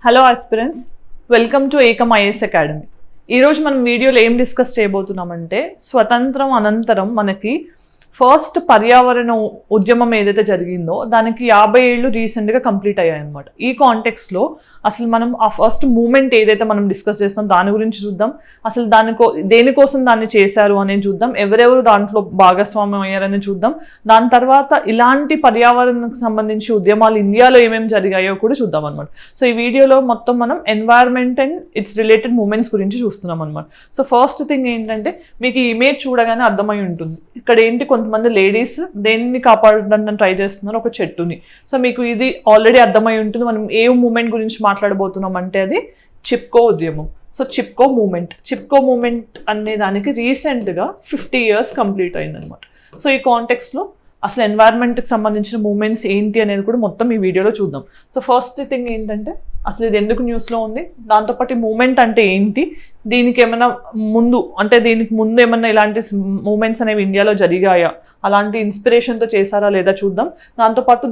Hello aspirants, welcome to Ekam IAS academy. ఈరోజు మనం వీడియోలో ఏం డిస్కస్ చేయబోతున్నామంటే స్వతంత్రం అనంతరం మనకి ఫస్ట్ పర్యావరణ ఉద్యమం ఏదైతే జరిగిందో దానికి 50 ఏళ్ళు రీసెంట్గా కంప్లీట్ అయ్యాయి అనమాట. ఈ కాంటెక్స్లో అసలు మనం ఆ ఫస్ట్ మూమెంట్ ఏదైతే మనం డిస్కస్ చేస్తాం దాని గురించి చూద్దాం. అసలు దేనికోసం దాన్ని చేశారు అనేది చూద్దాం. ఎవరెవరు దాంట్లో భాగస్వామ్యం అయ్యారని చూద్దాం. దాని తర్వాత ఇలాంటి పర్యావరణకు సంబంధించి ఉద్యమాలు ఇండియాలో ఏమేమి జరిగాయో కూడా చూద్దాం అనమాట. సో ఈ వీడియోలో మొత్తం మనం environment and its related movements గురించి చూస్తున్నాం అనమాట. సో ఫస్ట్ థింగ్ ఏంటంటే మీకు ఈ ఇమేజ్ చూడగానే అర్థమై ఉంటుంది. ఇక్కడ ఏంటి, కొంతమంది లేడీస్ దేన్ని కాపాడడానికి ట్రై చేస్తున్నారు, ఒక చెట్టుని. సో మీకు ఇది ఆల్రెడీ అర్థమై ఉంటుంది. మనం ఏ మూమెంట్ గురించి మాట్లాడబోతున్నాం అంటే అది చిప్కో ఉద్యమం. సో చిప్కో మూమెంట్ అనే దానికి రీసెంట్గా 50 years కంప్లీట్ అయిందనమాట. సో ఈ కాంటెక్స్లో అసలు ఎన్వైర్న్మెంట్కి సంబంధించిన మూమెంట్స్ ఏంటి అనేది కూడా మొత్తం ఈ వీడియోలో చూద్దాం. సో ఫస్ట్ థింగ్ ఏంటంటే అసలు ఇది ఎందుకు న్యూస్లో ఉంది, దాంతోపాటు మూమెంట్ అంటే ఏంటి, దీనికి ఏమైనా దీనికి ముందు ఏమన్నా ఇలాంటి మూమెంట్స్ అనేవి ఇండియాలో జరిగాయా, అలాంటి ఇన్స్పిరేషన్తో చేశారా లేదా చూద్దాం. దాంతోపాటు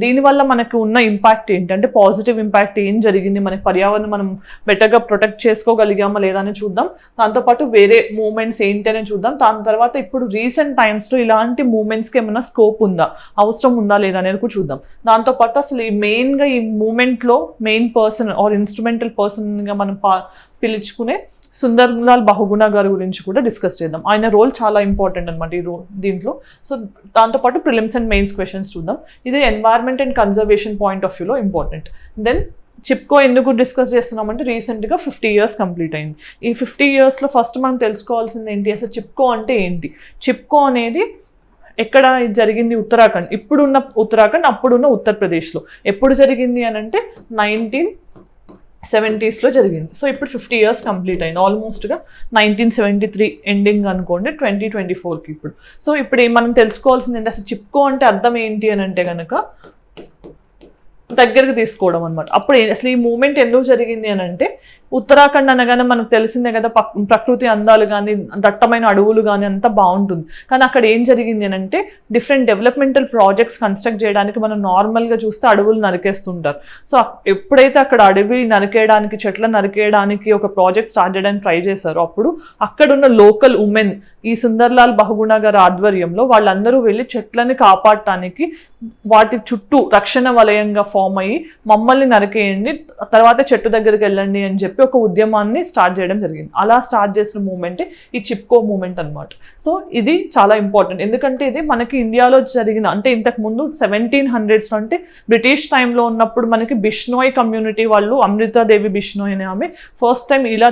దీనివల్ల మనకు ఉన్న ఇంపాక్ట్ ఏంటి, అంటే పాజిటివ్ ఇంపాక్ట్ ఏం జరిగింది, మనకి పర్యావరణం మనం బెటర్గా ప్రొటెక్ట్ చేసుకోగలిగామా లేదా అని చూద్దాం. దాంతోపాటు వేరే మూమెంట్స్ ఏంటి అని చూద్దాం. దాని తర్వాత ఇప్పుడు రీసెంట్ టైమ్స్లో ఇలాంటి మూమెంట్స్కి ఏమైనా స్కోప్ ఉందా, అవసరం ఉందా లేదా అనేది కూడా చూద్దాం. దాంతోపాటు అసలు మెయిన్గా ఈ మూమెంట్లో మెయిన్ పర్సన్ ఆర్ ఇన్స్ట్రుమెంటల్ పర్సన్గా మనం పిలుచుకునే సుందర్లాల్ బహుగుణ గారి గురించి కూడా డిస్కస్ చేద్దాం. ఆయన రోల్ చాలా ఇంపార్టెంట్ అనమాట దీంట్లో. సో దాంతోపాటు ప్రిలిమ్స్ అండ్ మెయిన్స్ క్వశ్చన్స్ చూద్దాం. ఇది environment and conservation point of వ్యూలో ఇంపార్టెంట్. దెన్ చిప్కో ఎందుకు డిస్కస్ చేస్తున్నామంటే రీసెంట్గా 50 years కంప్లీట్ అయింది. ఈ 50 yearsలో ఫస్ట్ మనం తెలుసుకోవాల్సింది ఏంటి, అసలు చిప్కో అంటే ఏంటి. చిప్కో అనేది ఎక్కడ జరిగింది, ఉత్తరాఖండ్. ఇప్పుడున్న ఉత్తరాఖండ్, అప్పుడున్న ఉత్తరప్రదేశ్లో. ఎప్పుడు జరిగింది అని అంటే 1970s జరిగింది. సో ఇప్పుడు 50 years కంప్లీట్ అయింది. ఆల్మోస్ట్గా 1973 ఎండింగ్ అనుకోండి, 2024కి ఇప్పుడు. సో ఇప్పుడు మనం తెలుసుకోవాల్సింది ఏంటి, అసలు చిప్కో అంటే అర్థం ఏంటి అని అంటే కనుక దగ్గరకు తీసుకోవడం అనమాట. అప్పుడు అసలు ఈ మూమెంట్ ఎందుకు జరిగింది అని అంటే ఉత్తరాఖండ్ అనగానే మనకు తెలిసిందే కదా, ప్రకృతి అందాలు కానీ దట్టమైన అడవులు కానీ అంతా బాగుంటుంది. కానీ అక్కడ ఏం జరిగింది అని అంటే డిఫరెంట్ డెవలప్మెంటల్ ప్రాజెక్ట్స్ కన్స్ట్రక్ట్ చేయడానికి మనం నార్మల్గా చూస్తే అడవులు నరికేస్తుంటారు. సో ఎప్పుడైతే అక్కడ అడవి నరికేయడానికి, చెట్లను నరికేయడానికి ఒక ప్రాజెక్ట్ స్టార్ట్ చేయడానికి ట్రై చేశారో అప్పుడు అక్కడున్న లోకల్ ఉమెన్ ఈ సుందర్లాల్ బహుగుణ గారి ఆధ్వర్యంలో వాళ్ళందరూ వెళ్ళి చెట్లని కాపాడటానికి వాటి చుట్టూ రక్షణ వలయంగా ఫామ్ అయ్యి మమ్మల్ని నరికేయండి, తర్వాత చెట్టు దగ్గరికి వెళ్ళండి అని చెప్పి ఒక ఉద్యమాన్ని స్టార్ట్ చేయడం జరిగింది. అలా స్టార్ట్ చేసిన మూమెంటే ఈ చిప్కో మూమెంట్ అనమాట. సో ఇది చాలా ఇంపార్టెంట్, ఎందుకంటే ఇది మనకి ఇండియాలో జరిగిన, అంటే ఇంతకు ముందు 1700s అంటే బ్రిటిష్ టైంలో ఉన్నప్పుడు మనకి బిష్నోయ్ కమ్యూనిటీ వాళ్ళు, అమృతాదేవి బిష్నోయ్ అనే ఆమె ఫస్ట్ టైం ఇలా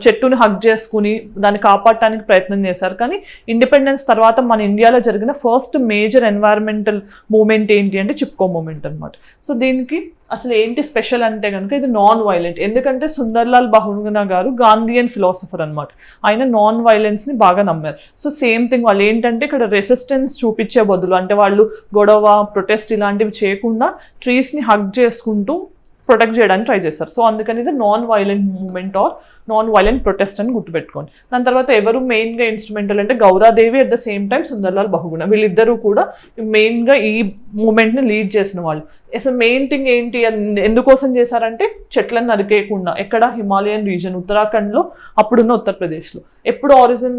చెట్టుని హగ్ చేసుకుని దాన్ని కాపాడటానికి ప్రయత్నం చేశారు. కానీ ఇండిపెండెన్స్ తర్వాత మన ఇండియాలో జరిగిన ఫస్ట్ మేజర్ ఎన్వైర్న్మెంటల్ మూమెంట్ ఏంటి అంటే చిప్కో మూమెంట్ అనమాట. సో దీనికి అసలు ఏంటి స్పెషల్ అంటే కనుక ఇది నాన్ వైలెంట్. ఎందుకంటే సుందర్లాల్ బహుగుణ గారు గాంధీయన్ ఫిలాసఫర్ అనమాట. ఆయన నాన్ వైలెన్స్ని బాగా నమ్మారు. సో సేమ్ థింగ్ వాళ్ళు ఏంటంటే ఇక్కడ రెసిస్టెన్స్ చూపించే బదులు, అంటే వాళ్ళు గొడవ, ప్రొటెస్ట్ ఇలాంటివి చేయకుండా ట్రీస్ని హగ్ చేసుకుంటూ ప్రొటెక్ట్ చేయడానికి ట్రై చేస్తారు. సో అందుకని ఇది non violent movement or non violent protest అని గుర్తుపెట్టుకోండి. దాని తర్వాత ఎవరు మెయిన్గా ఇన్స్ట్రుమెంటల్ అంటే Gaura Devi, at the same time Sunderlal Bahuguna, వీళ్ళిద్దరూ కూడా మెయిన్గా ఈ మూమెంట్ని లీడ్ చేసిన వాళ్ళు. అసలు మెయిన్ థింగ్ ఏంటి, ఎందుకోసం చేశారంటే చెట్లను నరికేయకుండా. ఎక్కడ, హిమాలయన్ రీజన్, ఉత్తరాఖండ్లో, అప్పుడున్న ఉత్తరప్రదేశ్లో. ఎప్పుడు ఆరిజిన్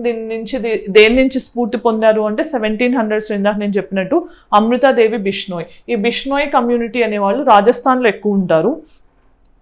దేని నుంచి స్ఫూర్తి పొందారు అంటే 1700s, ఇందాక నేను చెప్పినట్టు అమృతాదేవి బిష్నోయ్. ఈ బిష్నోయ్ కమ్యూనిటీ అనేవాళ్ళు రాజస్థాన్లో ఎక్కువ ఉంటారు.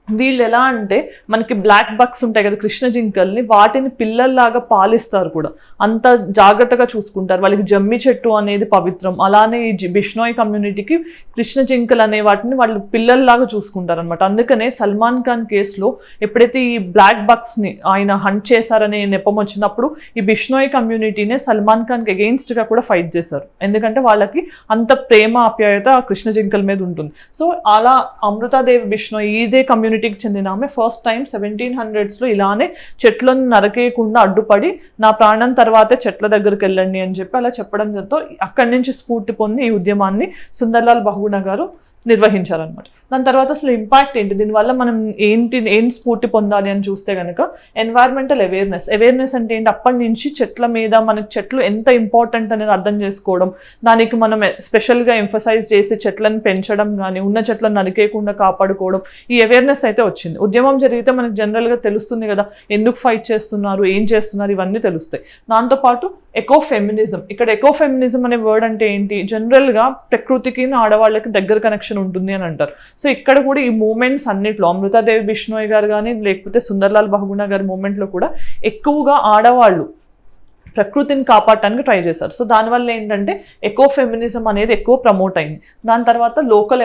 వీళ్ళు ఎలా అంటే మనకి బ్లాక్ బక్స్ ఉంటాయి కదా, కృష్ణ జింకల్ని, వాటిని పిల్లల్లాగా పాలిస్తారు కూడా, అంత జాగ్రత్తగా చూసుకుంటారు. వాళ్ళకి జమ్మి చెట్టు అనేది పవిత్రం. అలానే ఈ బిష్నోయ్ కమ్యూనిటీకి కృష్ణ జింకలు అనే వాటిని వాళ్ళు పిల్లల్లాగా చూసుకుంటారు అనమాట. అందుకనే సల్మాన్ ఖాన్ కేసులో ఎప్పుడైతే ఈ బ్లాక్ బక్స్ని ఆయన హంట్ చేశారనే నెపం వచ్చినప్పుడు ఈ బిష్నోయ్ కమ్యూనిటీనే సల్మాన్ ఖాన్కి అగెయిన్స్ట్గా కూడా ఫైట్ చేశారు. ఎందుకంటే వాళ్ళకి అంత ప్రేమ, ఆప్యాయత ఆ కృష్ణ జింకల మీద ఉంటుంది. సో అలా అమృతాదేవి బిష్నోయ్ ఇదే కమ్యూనిటీకి చెందిన ఆమె ఫస్ట్ టైం 1700sలో ఇలానే చెట్లను నరకేయకుండా అడ్డుపడి నా ప్రాణం తర్వాతే చెట్ల దగ్గరికి వెళ్ళండి అని చెప్పి అలా చెప్పడంతో అక్కడి నుంచి స్ఫూర్తి పొంది ఈ ఉద్యమాన్ని సుందర్లాల్ బహుగుణ గారు నిర్వహించారనమాట. దాని తర్వాత అసలు ఇంపాక్ట్ ఏంటి, దీనివల్ల మనం ఏం స్ఫూర్తి పొందాలి అని చూస్తే కనుక ఎన్వైరన్మెంటల్ అవేర్నెస్ అంటే ఏంటి, అప్పటి నుంచి చెట్ల మీద మనకి చెట్లు ఎంత ఇంపార్టెంట్ అనేది అర్థం చేసుకోవడం, దానికి మనం స్పెషల్గా ఎంఫసైజ్ చేసి చెట్లను పెంచడం కానీ ఉన్న చెట్లను నరికేయకుండా కాపాడుకోవడం, ఈ అవేర్నెస్ అయితే వచ్చింది. ఉద్యమం జరిగితే మనకు జనరల్గా తెలుస్తుంది కదా ఎందుకు ఫైట్ చేస్తున్నారు, ఏం చేస్తున్నారు, ఇవన్నీ తెలుస్తాయి. దాంతోపాటు ఎకో ఫెమినిజం. ఇక్కడ ఎకో ఫెమినిజం అనే వర్డ్ అంటే ఏంటి, జనరల్గా ప్రకృతికి ఆడవాళ్ళకి దగ్గర కనెక్షన్ ఉంటుంది అని అంటారు. సో ఇక్కడ కూడా ఈ మూమెంట్స్ అన్నిట్లో అమృతాదేవి బిష్ణోయ్ గారు కానీ లేకపోతే సుందర్లాల్ బహుగుణ గారి మూమెంట్లో కూడా ఎక్కువగా ఆడవాళ్ళు ప్రకృతిని కాపాడటానికి ట్రై చేశారు. సో దానివల్ల ఏంటంటే ఎకో ఫెమినిజం అనేది ఎక్కువ ప్రమోట్ అయింది. దాని తర్వాత లోకల్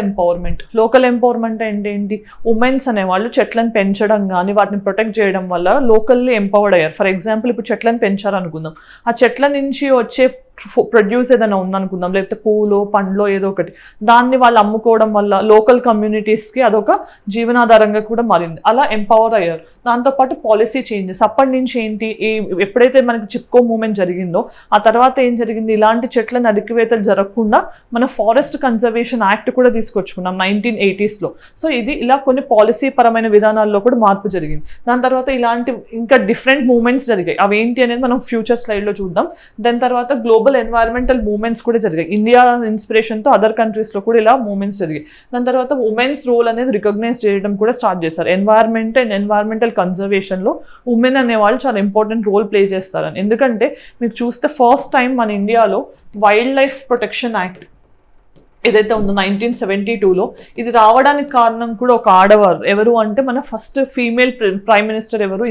ఎంపవర్మెంట్ అంటే ఏంటి, ఉమెన్స్ అనేవాళ్ళు చెట్లను పెంచడం కానీ వాటిని ప్రొటెక్ట్ చేయడం వల్ల లోకల్లీ ఎంపవర్డ్ అయ్యారు. ఫర్ ఎగ్జాంపుల్ ఇప్పుడు చెట్లను పెంచారనుకుందాం, ఆ చెట్ల నుంచి వచ్చే ప్రొడ్యూస్ ఏదైనా ఉందనుకుందాం, లేకపోతే పూలో పండ్లో ఏదో ఒకటి, దాన్ని వాళ్ళు అమ్ముకోవడం వల్ల లోకల్ కమ్యూనిటీస్కి అదొక జీవనాధారంగా కూడా మారింది. అలా ఎంపవర్ అయ్యారు. దాంతోపాటు పాలసీ చేంజెస్. అప్పటి నుంచి ఏంటి, ఎప్పుడైతే మనకి చిప్కో మూమెంట్ జరిగిందో ఆ తర్వాత ఏం జరిగింది, ఇలాంటి చెట్ల నరికివేతలు జరగకుండా మన ఫారెస్ట్ కన్జర్వేషన్ యాక్ట్ కూడా తీసుకొచ్చుకున్నాం 1980s. సో ఇది ఇలా కొన్ని పాలసీ పరమైన విధానాల్లో కూడా మార్పు జరిగింది. దాని తర్వాత ఇలాంటి ఇంకా డిఫరెంట్ మూమెంట్స్ జరిగాయి. అవి ఏంటి అనేది మనం ఫ్యూచర్ స్లైడ్లో చూద్దాం. దాని తర్వాత గ్లోబల్ ఎన్వైరన్మెంటల్ మూవ్మెంట్స్ కూడా జరిగాయి. ఇండియా ఇన్స్పిరేషన్తో అదర్ కంట్రీస్లో కూడా ఇలా మూవ్మెంట్స్ జరిగాయి. దాని తర్వాత ఉమెన్స్ రోల్ అనేది రికగ్నైజ్ చేయడం కూడా స్టార్ట్ చేశారు. ఎన్వైరన్మెంట్ అండ్ ఎన్వైరన్మెంటల్ కన్జర్వేషన్లో ఉమెన్ అనేవాళ్ళు చాలా ఇంపార్టెంట్ రోల్ ప్లే చేస్తారని. ఎందుకంటే మీకు చూస్తే ఫస్ట్ టైం మన ఇండియాలో వైల్డ్ లైఫ్ ప్రొటెక్షన్ యాక్ట్ ఏదైతే ఉందో 1972లో, ఇది రావడానికి కారణం కూడా ఒక ఆడవారు. ఎవరు అంటే మన ఫస్ట్ ఫీమేల్ ప్రైమ్ మినిస్టర్ ఎవరు,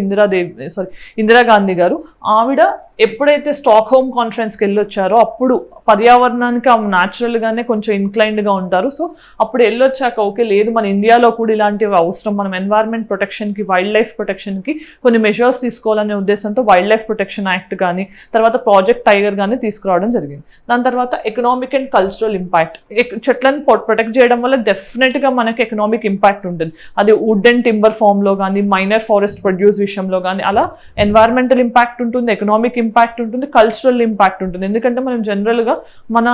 ఇందిరాగాంధీ గారు. ఆవిడ ఎప్పుడైతే స్టాక్హోమ్ కాన్ఫరెన్స్కి వెళ్ళొచ్చారో అప్పుడు పర్యావరణానికి ఆమె న్యాచురల్గానే కొంచెం ఇన్క్లైన్డ్గా ఉంటారు. సో అప్పుడు వెళ్ళొచ్చాక ఓకే లేదు మన ఇండియాలో కూడా ఇలాంటివి అవసరం, మనం ఎన్వైరన్మెంట్ ప్రొటెక్షన్కి వైల్డ్ లైఫ్ ప్రొటెక్షన్కి కొన్ని మెజర్స్ తీసుకోవాలనే ఉద్దేశంతో వైల్డ్ లైఫ్ ప్రొటెక్షన్ యాక్ట్ కానీ తర్వాత ప్రాజెక్ట్ టైగర్ కానీ తీసుకురావడం జరిగింది. దాని తర్వాత ఎకనామిక్ అండ్ కల్చరల్ ఇంపాక్ట్. చెట్లను ప్రొటెక్ట్ చేయడం వల్ల డెఫినెట్గా మనకి ఎకనామిక్ ఇంపాక్ట్ ఉంటుంది. అది వుడ్ అండ్ టింబర్ ఫామ్లో కానీ మైనర్ ఫారెస్ట్ ప్రొడ్యూస్ విషయంలో కానీ అలా ఎన్వైరన్మెంటల్ ఇంపాక్ట్ ఉంటుంది, ఎకనామిక్ ఇంపాక్ట్ ఉంటుంది, కల్చరల్ ఇంపాక్ట్ ఉంటుంది. ఎందుకంటే మనం జనరల్గా మన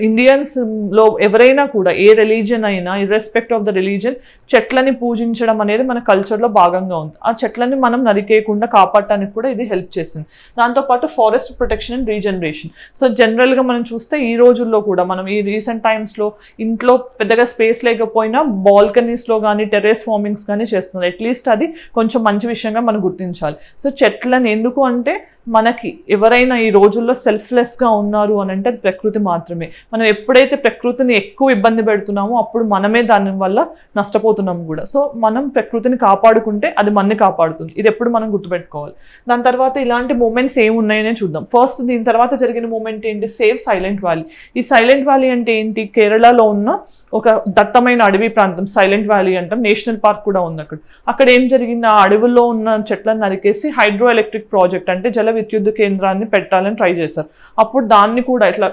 ఇండియన్స్లో ఎవరైనా కూడా ఏ రిలీజియన్ అయినా ఇర్రెస్పెక్ట్ ఆఫ్ ద రిలీజియన్ చెట్లని పూజించడం అనేది మన కల్చర్లో భాగంగా ఉంది. ఆ చెట్లని మనం నరికేయకుండా కాపాడటానికి కూడా ఇది హెల్ప్ చేస్తుంది. దాంతోపాటు forest protection and regeneration. So జనరల్గా మనం చూస్తే ఈ రోజుల్లో కూడా మనం ఈ రీసెంట్ టైమ్స్లో ఇంట్లో పెద్దగా స్పేస్ లేకపోయినా బాల్కనీస్లో కానీ టెర్రస్ ఫార్మింగ్స్ కానీ చేస్తున్నారు. అట్లీస్ట్ అది కొంచెం మంచి విషయంగా మనం గుర్తించాలి. సో చెట్లను ఎందుకు అంటే మనకి ఎవరైనా ఈ రోజుల్లో సెల్ఫ్లెస్గా ఉన్నారు అని అంటే అది ప్రకృతి మాత్రమే. మనం ఎప్పుడైతే ప్రకృతిని ఎక్కువ ఇబ్బంది పెడుతున్నామో అప్పుడు మనమే దాని వల్ల నష్టపోతున్నాము కూడా. సో మనం ప్రకృతిని కాపాడుకుంటే అది మనని కాపాడుతుంది. ఇది ఎప్పుడు మనం గుర్తుపెట్టుకోవాలి. దాని తర్వాత ఇలాంటి మూమెంట్స్ ఏమున్నాయనే చూద్దాం. ఫస్ట్ దీని తర్వాత జరిగిన మూమెంట్ ఏంటి, సేవ్ సైలెంట్ వ్యాలీ. ఈ సైలెంట్ వ్యాలీ అంటే ఏంటి, కేరళలో ఉన్న ఒక దట్టమైన అడవి ప్రాంతం సైలెంట్ వ్యాలీ అంటాం. నేషనల్ పార్క్ కూడా ఉంది అక్కడ. అక్కడ ఏం జరిగింది, ఆ అడవుల్లో ఉన్న చెట్లను నరికేసి హైడ్రో ఎలక్ట్రిక్ ప్రాజెక్ట్ అంటే జల విద్యుత్ కేంద్రాన్ని పెట్టాలని ట్రై చేశారు. అప్పుడు దాన్ని కూడా ఇట్లా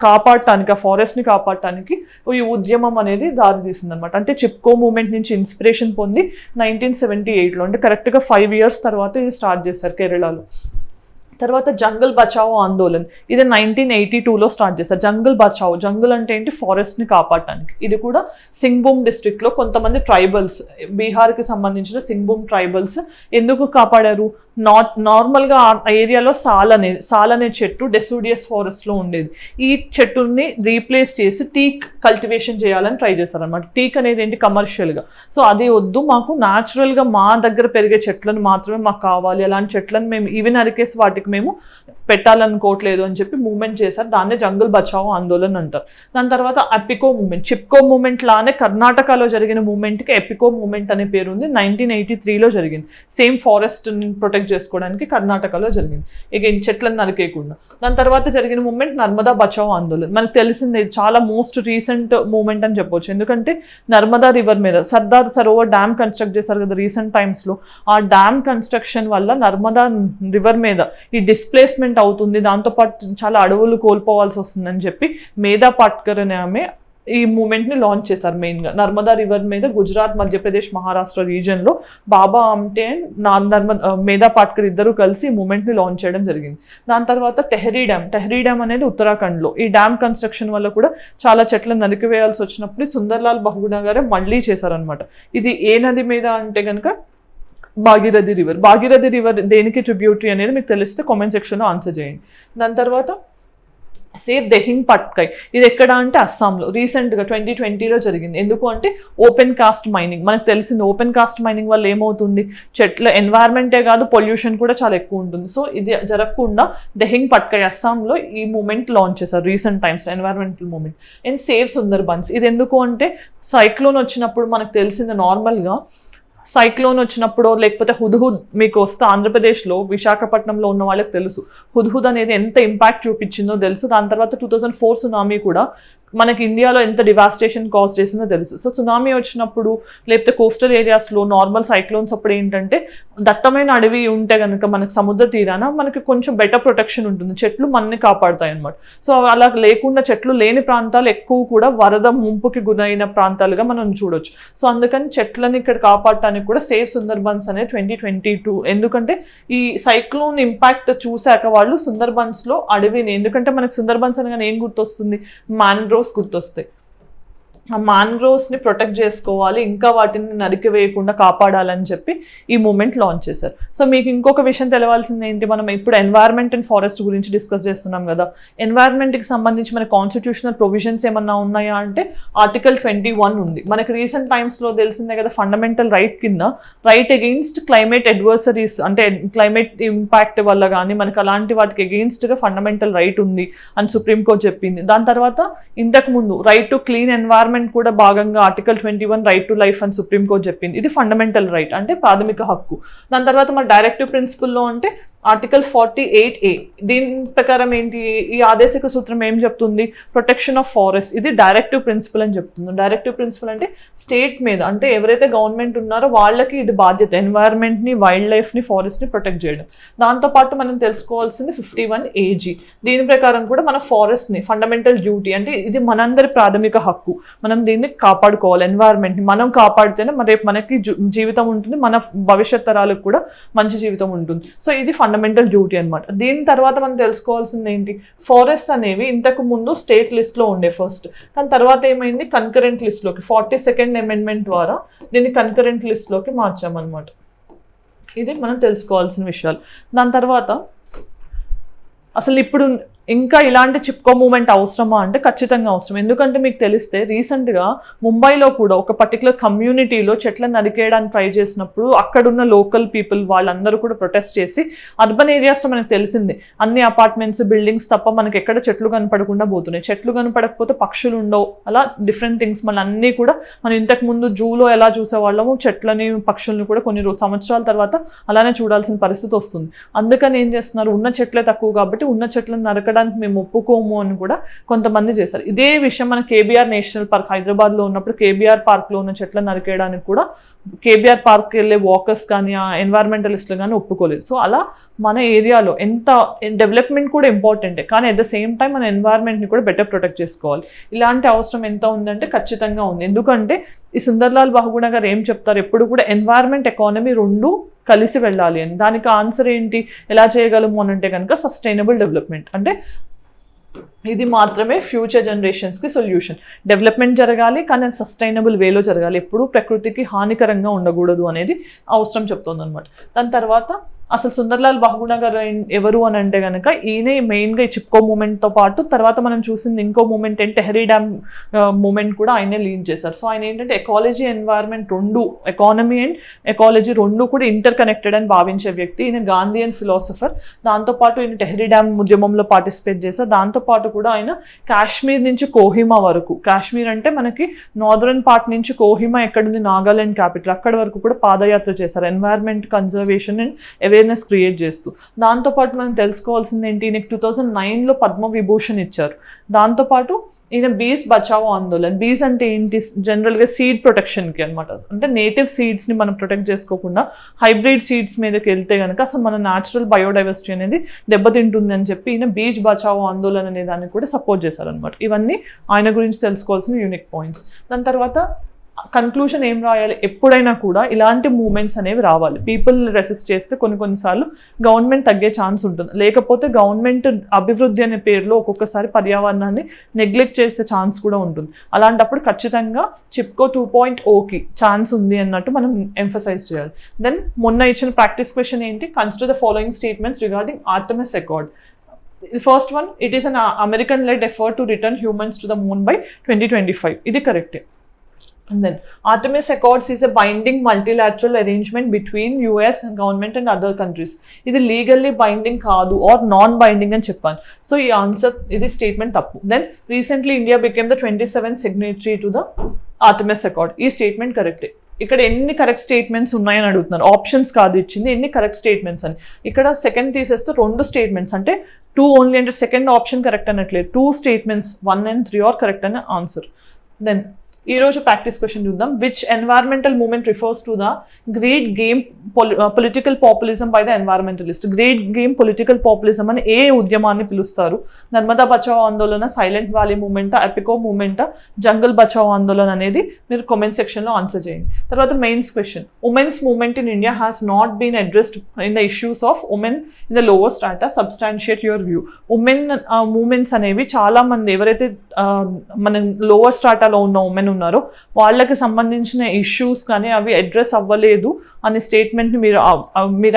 కాపాడటానికి, ఆ ఫారెస్ట్ని కాపాడటానికి ఈ ఉద్యమం అనేది దారి తీసింది అనమాట. అంటే చిప్కో మూమెంట్ నుంచి ఇన్స్పిరేషన్ పొంది 1978లో అంటే కరెక్ట్గా 5 years తర్వాత ఇది స్టార్ట్ చేశారు కేరళలో. తర్వాత జంగల్ బచావో ఆందోళన్, ఇది 1982లో స్టార్ట్ చేశారు. జంగల్ అంటే ఏంటి, ఫారెస్ట్ని కాపాడటానికి. ఇది కూడా సింగ్భూమ్ డిస్ట్రిక్ట్లో కొంతమంది ట్రైబల్స్, బీహార్కి సంబంధించిన సింగ్భూమ్ ట్రైబల్స్ ఎందుకు కాపాడారు, నార్మల్గా ఆ ఏరియాలో సాల్ అనే చెట్టు డెసిడియస్ ఫారెస్ట్లో ఉండేది. ఈ చెట్టుని రీప్లేస్ చేసి టీక్ కల్టివేషన్ చేయాలని ట్రై చేశారనమాట. టీక్ అనేది ఏంటి, కమర్షియల్గా. సో అది వద్దు, మాకు న్యాచురల్గా మా దగ్గర పెరిగే చెట్లను మాత్రమే మాకు కావాలి, అలాంటి చెట్లను మేము ఇవి నరికేసి వాటికి మేము పెట్టాలనుకోవట్లేదు అని చెప్పి మూవ్మెంట్ చేశారు. దాన్నే జంగల్ బచావో ఆందోళన్ అంటారు. దాని తర్వాత ఎపికో మూమెంట్. చిప్కో మూమెంట్ లానే కర్ణాటకలో జరిగిన మూమెంట్కి ఎపికో మూమెంట్ అనే పేరు ఉంది. 1983లో జరిగింది. సేమ్ ఫారెస్ట్ని ప్రొటెక్ట్ చేసుకోవడానికి కర్ణాటకలో జరిగింది. ఇక చెట్లను నరికేయకుండా. దాని తర్వాత జరిగిన మూమెంట్ నర్మదా బచావో ఆందోళన్. మనకు తెలిసిందే, చాలా మోస్ట్ రీసెంట్ మూమెంట్ అని చెప్పవచ్చు. ఎందుకంటే నర్మదా రివర్ మీద సర్దార్ సరోవర్ డ్యామ్ కన్స్ట్రక్ట్ చేశారు కదా రీసెంట్ టైమ్స్లో. ఆ డ్యామ్ కన్స్ట్రక్షన్ వల్ల నర్మదా రివర్ మీద ఈ డిస్ప్లేస్మెంట్ అవుతుంది, దాంతోపాటు చాలా అడవులు కోల్పోవాల్సి వస్తుందని చెప్పి మేధా పాట్కర్ అనే ఆమె ఈ మూమెంట్ని లాంచ్ చేశారు. మెయిన్గా నర్మదా రివర్ మీద గుజరాత్, మధ్యప్రదేశ్, మహారాష్ట్ర రీజియన్లో బాబా ఆమ్టే అండ్ మేధా పాట్కర్ ఇద్దరు కలిసి ఈ మూమెంట్ని లాంచ్ చేయడం జరిగింది. దాని తర్వాత టెహరీ డ్యామ్ అనేది ఉత్తరాఖండ్లో. ఈ డ్యామ్ కన్స్ట్రక్షన్ వల్ల కూడా చాలా చెట్లను నరికివేయాల్సి వచ్చినప్పుడు సుందర్లాల్ బహుగుణ గారే మళ్ళీ చేశారనమాట. ఇది ఏ నది మీద అంటే కనుక భాగీరథి రివర్ దేనికి ట్రిబ్యూటరీ అనేది మీకు తెలిస్తే కామెంట్ సెక్షన్లో ఆన్సర్ చేయండి. దాని తర్వాత సేఫ్ దెహింగ్ పట్కాయ్, ఇది ఎక్కడ అంటే అస్సాంలో రీసెంట్గా 2020లో జరిగింది. ఎందుకు అంటే ఓపెన్ కాస్ట్ మైనింగ్, మనకు తెలిసింది ఓపెన్ కాస్ట్ మైనింగ్ వల్ల ఏమవుతుంది, చెట్ల ఎన్వైర్న్మెంటే కాదు పొల్యూషన్ కూడా చాలా ఎక్కువ ఉంటుంది. సో ఇది జరగకుండా దెహింగ్ పట్కాయ్ అస్సాంలో ఈ మూమెంట్ లాంచ్ చేశారు recent times, environmental movement. And save Sundarbans, ఇది ఎందుకు అంటే సైక్లోన్ వచ్చినప్పుడు మనకు తెలిసింది నార్మల్గా సైక్లోన్ వచ్చినప్పుడు లేకపోతే హుద్హుద్ మీకు వస్తే ఆంధ్రప్రదేశ్లో విశాఖపట్నంలో ఉన్న వాళ్ళకి తెలుసు హుద్హుద్ అనేది ఎంత ఇంపాక్ట్ చూపించిందో తెలుసు. దాని తర్వాత 2004 సునామీ కూడా మనకి ఇండియాలో ఎంత డివాస్టేషన్ కాజ్ చేసిందో తెలుసు. సో సునామీ వచ్చినప్పుడు లేకపోతే కోస్టల్ ఏరియాస్లో నార్మల్ సైక్లోన్స్ అప్పుడు ఏంటంటే దట్టమైన అడవి ఉంటే కనుక మనకి సముద్ర తీరాన మనకి కొంచెం బెటర్ ప్రొటెక్షన్ ఉంటుంది, చెట్లు మనని కాపాడుతాయి అన్నమాట. సో అలా లేకుండా చెట్లు లేని ప్రాంతాలు ఎక్కువ కూడా వరద ముంపుకి గురైన ప్రాంతాలుగా మనం చూడొచ్చు. సో అందుకని చెట్లని ఇక్కడ కాపాడటానికి కూడా సేవ్ సుందర్బన్స్ అనేది 2022, ఎందుకంటే ఈ సైక్లోన్ ఇంపాక్ట్ చూశాక వాళ్ళు సుందర్బన్స్లో అడవిని, ఎందుకంటే మనకి సుందర్బన్స్ అనగానే ఏం గుర్తొస్తుంది, మ్యాంగ్రోవ్స్ గుర్తొస్తాయి. ఆ మ్యాంగ్రోవ్స్ని ప్రొటెక్ట్ చేసుకోవాలి, ఇంకా వాటిని నరికి వేయకుండా కాపాడాలని చెప్పి ఈ మూమెంట్ లాంచ్ చేశారు. సో మీకు ఇంకొక విషయం తెలవాల్సింది ఏంటి, మనం ఇప్పుడు ఎన్వైర్న్మెంట్ అండ్ ఫారెస్ట్ గురించి డిస్కస్ చేస్తున్నాం కదా. ఎన్వైర్న్మెంట్కి సంబంధించి మన కాన్స్టిట్యూషనల్ ప్రొవిజన్స్ ఏమన్నా ఉన్నాయా అంటే ఆర్టికల్ 21 ఉంది. మనకి రీసెంట్ టైమ్స్లో తెలిసిందే కదా, ఫండమెంటల్ రైట్ కింద రైట్ అగెయిన్స్ట్ క్లైమేట్ అడ్వర్సరీస్, అంటే క్లైమేట్ ఇంపాక్ట్ వల్ల కానీ మనకి అలాంటి వాటికి అగెయిన్స్ట్గా ఫండమెంటల్ రైట్ ఉంది అని సుప్రీంకోర్టు చెప్పింది. దాని తర్వాత ఇంతకుముందు రైట్ టు క్లీన్ ఎన్వైర్న్మెంట్ కూడా భాగంగా ఆర్టికల్ 21 రైట్ టు లైఫ్ అని సుప్రీంకోర్టు చెప్పింది. ఇది ఫండమెంటల్ రైట్ అంటే ప్రాథమిక హక్కు. దాని తర్వాత మన డైరెక్టివ్ ప్రిన్సిపల్లో అంటే ఆర్టికల్ 48A, దీని ప్రకారం ఏంటి, ఈ ఆదేశిక సూత్రం ఏం చెప్తుంది, ప్రొటెక్షన్ ఆఫ్ ఫారెస్ట్, ఇది డైరెక్టివ్ ప్రిన్సిపల్ అని చెప్తుంది. డైరెక్టివ్ ప్రిన్సిపల్ అంటే స్టేట్ మీద, అంటే ఎవరైతే గవర్నమెంట్ ఉన్నారో వాళ్ళకి ఇది బాధ్యత, ఎన్వైర్న్మెంట్ని, వైల్డ్ లైఫ్ని, ఫారెస్ట్ని ప్రొటెక్ట్ చేయడం. దాంతోపాటు మనం తెలుసుకోవాల్సింది 51AG, దీని ప్రకారం కూడా మన ఫారెస్ట్ని ఫండమెంటల్ డ్యూటీ, అంటే ఇది మనందరి ప్రాథమిక హక్కు, మనం దీన్ని కాపాడుకోవాలి, ఎన్వైర్న్మెంట్ని మనం కాపాడితేనే రేపు మనకి జీవితం ఉంటుంది, మన భవిష్యత్ తరాలకు కూడా మంచి జీవితం ఉంటుంది. సో ఇది ఫండమెంటల్ డ్యూటీ అనమాట. దీని తర్వాత మనం తెలుసుకోవాల్సింది ఏంటి, ఫారెస్ట్ అనేవి ఇంతకు ముందు స్టేట్ లిస్ట్లో ఉండే ఫస్ట్, కానీ తర్వాత ఏమైంది కన్కరెంట్ లిస్ట్లోకి 42nd అమెండ్మెంట్ ద్వారా దీన్ని కన్కరెంట్ లిస్ట్లోకి మార్చామన్నమాట. ఇది మనం తెలుసుకోవాల్సిన విషయాలు. దాని తర్వాత అసలు ఇప్పుడు ఇంకా ఇలాంటి చిప్కో మూమెంట్ అవసరమా అంటే ఖచ్చితంగా అవసరం. ఎందుకంటే మీకు తెలిస్తే రీసెంట్గా ముంబైలో కూడా ఒక పర్టికులర్ కమ్యూనిటీలో చెట్లను నరికేయడానికి ట్రై చేసినప్పుడు అక్కడున్న లోకల్ పీపుల్ వాళ్ళందరూ కూడా ప్రొటెస్ట్ చేసి, అర్బన్ ఏరియాస్లో మనకు తెలిసింది అన్ని అపార్ట్మెంట్స్, బిల్డింగ్స్ తప్ప మనకి ఎక్కడ చెట్లు కనపడకుండా పోతున్నాయి. చెట్లు కనపడకపోతే పక్షులు ఉండవు, అలా డిఫరెంట్ థింగ్స్ మన అన్నీ కూడా మనం ఇంతకుముందు జూలో ఎలా చూసేవాళ్ళము చెట్లని పక్షుల్ని కూడా కొన్ని సంవత్సరాల తర్వాత అలానే చూడాల్సిన పరిస్థితి వస్తుంది. అందుకని ఏం చేస్తున్నారు, ఉన్న చెట్లే తక్కువ కాబట్టి ఉన్న చెట్లను నరకడానికి మేము ఒప్పుకోము అని కూడా కొంతమంది చేశారు. ఇదే విషయం మన కేబీఆర్ నేషనల్ పార్క్ హైదరాబాద్లో ఉన్నప్పుడు కేబీఆర్ పార్క్లో ఉన్న చెట్లను నరికేయడానికి కూడా కేబీఆర్ పార్క్కి వెళ్ళే వాకర్స్ కానీ ఆ ఎన్వైర్మెంటలిస్టులు కానీ ఒప్పుకోలేదు. సో అలా మన ఏరియాలో ఎంత డెవలప్మెంట్ కూడా ఇంపార్టెంటే, కానీ అట్ ద సేమ్ టైం మన ఎన్వైర్న్మెంట్ని కూడా బెటర్ ప్రొటెక్ట్ చేసుకోవాలి. ఇలాంటి అవసరం ఎంత ఉందంటే ఖచ్చితంగా ఉంది. ఎందుకంటే ఈ సుందర్లాల్ బహుగుణ గారు ఏం చెప్తారు, ఎప్పుడు కూడా ఎన్వైర్న్మెంట్, ఎకానమీ రెండు కలిసి వెళ్ళాలి అని. దానికి ఆన్సర్ ఏంటి, ఎలా చేయగలము అని అంటే కనుక సస్టైనబుల్ డెవలప్మెంట్, అంటే ఇది మాత్రమే ఫ్యూచర్ జనరేషన్స్కి సొల్యూషన్. డెవలప్మెంట్ జరగాలి కానీ అది సస్టైనబుల్ వేలో జరగాలి, ఎప్పుడు ప్రకృతికి హానికరంగా ఉండకూడదు అనేది అవసరం చెప్తుంది అనమాట. దాని తర్వాత అసలు సుందర్లాల్ బహుగుణ గారు ఎవరు అని అంటే కనుక ఈయనే మెయిన్గా ఈ చిప్కో మూమెంట్తో పాటు తర్వాత మనం చూసింది ఇంకో మూమెంట్ ఏంటి, టెహరీ డ్యామ్ మూమెంట్ కూడా ఆయనే లీడ్ చేశారు. సో ఆయన ఏంటంటే ఎకాలజీ, ఎన్వైర్న్మెంట్ రెండు, ఎకానమీ అండ్ ఎకాలజీ రెండు కూడా ఇంటర్ కనెక్టెడ్ అని భావించే వ్యక్తి. ఈయన గాంధీయన్ ఫిలాసఫర్. దాంతోపాటు ఈయన టెహరీ డ్యామ్ ఉద్యమంలో పార్టిసిపేట్ చేశారు. దాంతోపాటు కూడా ఆయన కాశ్మీర్ నుంచి కోహిమా వరకు, కాశ్మీర్ అంటే మనకి నార్దర్న్ పార్ట్ నుంచి కోహిమా ఎక్కడుంది నాగాలాండ్ క్యాపిటల్, అక్కడి వరకు కూడా పాదయాత్ర చేశారు, environment conservation and awareness create చేస్తూ. దాంతోపాటు మనం తెలుసుకోవాల్సింది ఏంటి, ఈయనకి 2009లో పద్మ విభూషణ్ ఇచ్చారు. దాంతోపాటు ఈయన బీస్ బచావో ఆందోళన్. బీస్ అంటే ఏంటి, జనరల్గా సీడ్ ప్రొటెక్షన్కి అనమాట. అంటే నేటివ్ సీడ్స్ని మనం ప్రొటెక్ట్ చేసుకోకుండా హైబ్రిడ్ సీడ్స్ మీదకి వెళ్తే కనుక అసలు మన న్యాచురల్ బయోడైవర్సిటీ అనేది దెబ్బతింటుంది అని చెప్పి ఈయన బీజ్ బచావో ఆందోళన్ అనే దాన్ని కూడా సపోర్ట్ చేశారనమాట. ఇవన్నీ ఆయన గురించి తెలుసుకోవాల్సిన యూనిక్ పాయింట్స్. దాని తర్వాత కన్క్లూషన్ ఏం రాయాలి, ఎప్పుడైనా కూడా ఇలాంటి మూమెంట్స్ అనేవి రావాలి. పీపుల్ రెసిస్ట్ చేస్తే కొన్నిసార్లు గవర్నమెంట్ తగ్గే ఛాన్స్ ఉంటుంది, లేకపోతే గవర్నమెంట్ అభివృద్ధి అనే పేరులో ఒక్కొక్కసారి పర్యావరణాన్ని నెగ్లెక్ట్ చేసే ఛాన్స్ కూడా ఉంటుంది. అలాంటప్పుడు ఖచ్చితంగా చిప్కో 2.0కి ఛాన్స్ ఉంది అన్నట్టు మనం ఎంఫసైజ్ చేయాలి. దెన్ మొన్న ఇచ్చిన ప్రాక్టీస్ క్వశ్చన్ ఏంటి, consider the following statements regarding Artemis accord. First one, it is an American led effort to return humans to the moon by 2025. ఇది కరెక్టే. And then Artemis Accords is a binding multilateral arrangement between US government and other countries. ఇది legally binding కాదు or non binding అని చెప్పాను. So ఈ answer, ఇది statement తప్పు. Then recently India became the 27th signatory to the Artemis accord. ఈ statement కరెక్టే. ఇక్కడ ఎన్ని కరెక్ట్ స్టేట్మెంట్స్ ఉన్నాయని అడుగుతున్నారు, ఆప్షన్స్ కాదు ఇచ్చింది, ఎన్ని కరెక్ట్ స్టేట్మెంట్స్ అని. ఇక్కడ సెకండ్ తీసేస్తే 2 స్టేట్మెంట్స్, అంటే 2 ఓన్లీ, అంటే సెకండ్ ఆప్షన్ కరెక్ట్ అనట్లేదు. 2 స్టేట్మెంట్స్ 1 and 3 ఆర్ కరెక్ట్ అనే ఆన్సర్. దెన్ ఈరోజు ప్రాక్టీస్ క్వశ్చన్ చూద్దాం. Which environmental movement refers to the great game political populism by the environmentalist. Great game political populism అని ఏ ఉద్యమాన్ని పిలుస్తారు? Narmada Bachao Andolan, silent valley movement, Appiko movement, Jangal Bachao Andolan అనేది మీరు కామెంట్ సెక్షన్లో ఆన్సర్ చేయండి. తర్వాత mains question, women's movement in India has not been addressed in the issues of women in the lower strata, substantiate your view. Women movements అనేవి చాలామంది ఎవరైతే మన లోవర్ స్ట్రాటాలో ఉన్న ఉమెన్ ఉన్నారో వాళ్ళకి సంబంధించిన ఇష్యూస్ కానీ అవి అడ్రస్ అవ్వలేదు అనే స్టేట్మెంట్ని మీరు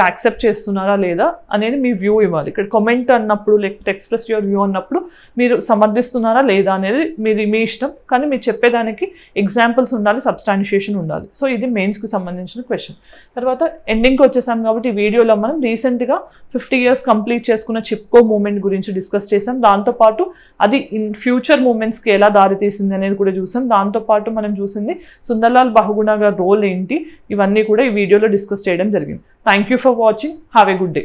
యాక్సెప్ట్ చేస్తున్నారా లేదా అనేది మీ వ్యూ ఇవ్వాలి. ఇక్కడ కామెంట్ అన్నప్పుడు, లేకపోతే ఎక్స్ప్రెస్ యువర్ వ్యూ అన్నప్పుడు మీరు సమర్థిస్తున్నారా లేదా అనేది మీ ఇష్టం, కానీ మీరు చెప్పేదానికి ఎగ్జాంపుల్స్ ఉండాలి, సబ్స్టాన్షియేషన్ ఉండాలి. సో ఇది మెయిన్స్కి సంబంధించిన క్వశ్చన్. తర్వాత ఎండింగ్కి వచ్చేసాం కాబట్టి ఈ వీడియోలో మనం రీసెంట్గా 50 years కంప్లీట్ చేసుకున్న చిప్కో మూవ్మెంట్ గురించి డిస్కస్ చేసాం. దాంతోపాటు అది ఫ్యూచర్ మూవ్మెంట్స్కి ఎలా దారితీసింది అనేది కూడా చూసాం. దాంతోపాటు మనం చూసింది సుందర్లాల్ బహుగుణ గారి రోల్ ఏంటి, ఇవన్నీ కూడా ఈ వీడియోలో డిస్కస్ చేయడం జరిగింది. Thank you for watching. Have a good day.